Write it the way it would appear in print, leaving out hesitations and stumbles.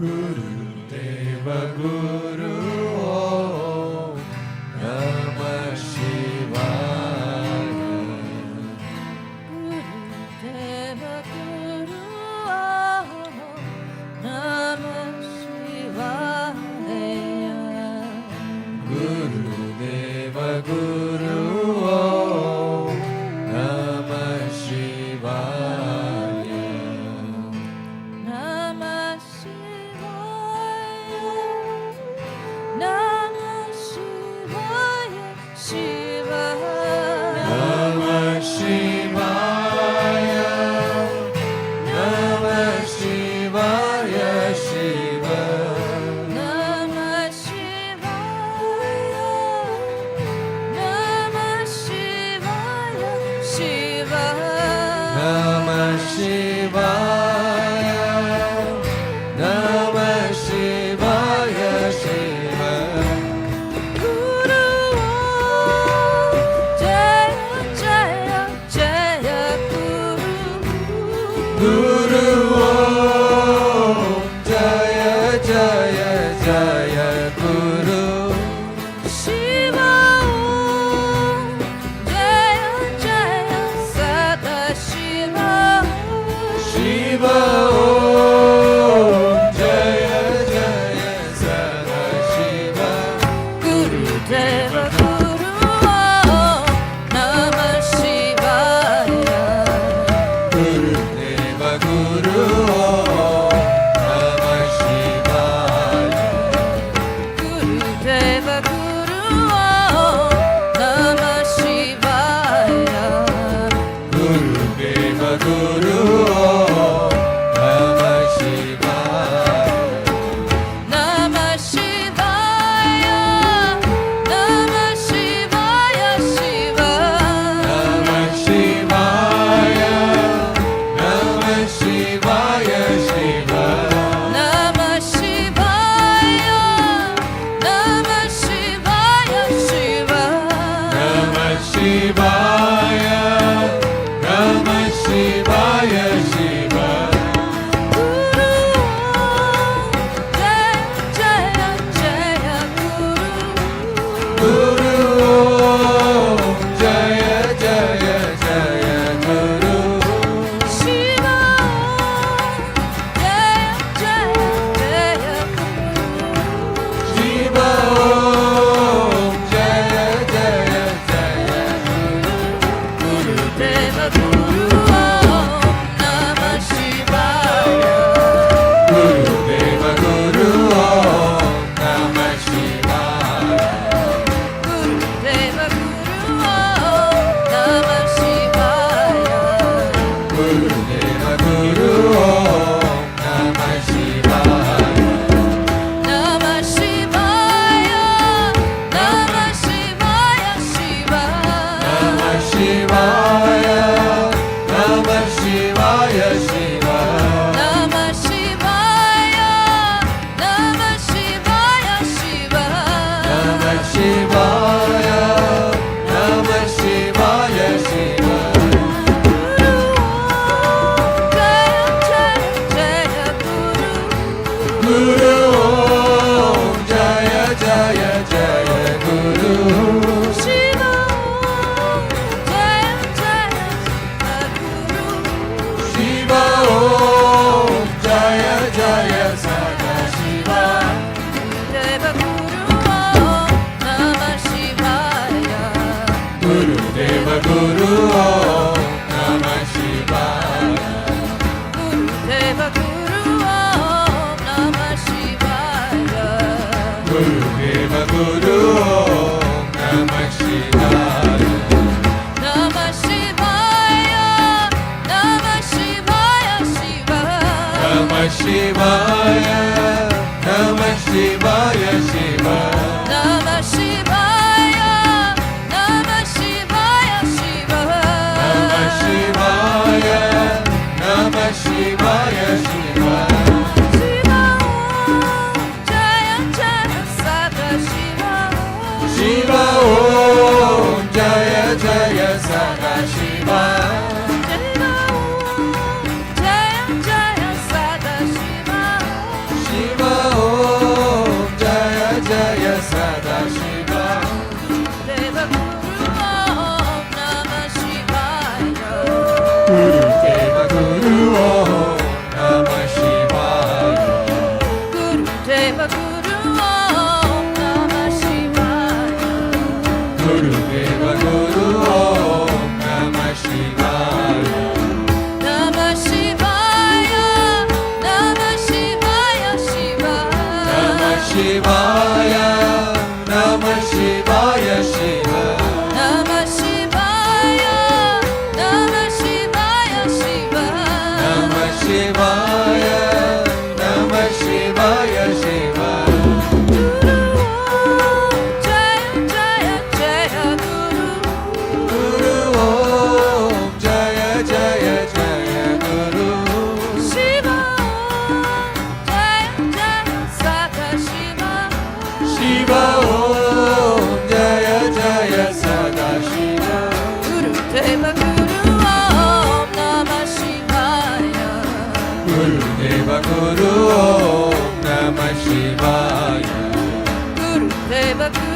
Gurudeva Guru Om Namah Shivaya. Gurudeva Guru Namah Shivaya. Gurudeva Guru Om Namah Shivaya. Namah Shivaya. Namah Shivaya. Shiva. Namah Shivaya. Namah Shivaya Shiva. Namah Shivaya. Namah Shivaya. Shiva. Namah Shivaya. Namah Shivaya Shiva. Guru Jaya Jaya Jaya Guru. Guru Om Jaya Jaya Jaya Guru. Shiva Om Jaya Jaya Sada Shiva. Shiva Om Jaya Jaya Sada Shiva. Guru Deva Guru Namah Shivaya. Gurudeva Guru Om Namah Shivaya. Guru Deva Guru Namah Shivaya. Gurudeva Guru Om Namah Shivaya. Namah Shivaya. Namah Shivaya Shiva. Namah Shivaya. Namah Shivaya Shiva. Namah Shivaya. Namah Shivaya Shiva. Namah Shivaya. Namah Shivaya Shiva. Guru Jaya Jaya Jaya Guru. Guru Om Jaya Jaya Jaya Guru. Shiva Jaya Jaya Jaya Guru. Shiva Om Jaya Jaya Jaya Guru. Gurudeva Guru Namah Shivaya. Gurudeva Guru Om Namah Shivaya. Gurudeva Guru Namah Shivaya. Gurudeva Guru Om Namah Shivaya. Namah Shivaya. Namah Shivaya Shiva. Namah Shivaya. Namah Shivaya Shiva. Namah Shivaya. Namah Shivaya Shiva. Namah Shivaya. Namah Shivaya Shiva. Jaya Jaya Jaya Guru. Guru Om Jaya Jaya Jaya Guru. Shiva Jaya Jaya Guru. Shiva Om Jaya Jaya Sada Shiva. Deva Guru Namah Shivaya. Gurudeva Guru Om Namah Shivaya. Gurudeva Guru Namah Shivaya. Gurudeva Guru Om Namah Shivaya. Namah Shivaya. Namah Shivaya Shiva. Namah Shivaya. Namah Shivaya Shiva. Namah Shivaya. Namah Shivaya Shiva. Namah Shivaya. Namah Shivaya Shiva. Shiva Jaya Jaya Sada Shiva. Shiva Om Jaya Jaya Sada Shiva. Shiva Jaya Jaya Sada Shiva. Shiva Gurudeva Guru Om Namah Shivaya. Gurudeva Guru Om Namah Shivaya. Gurudeva Guru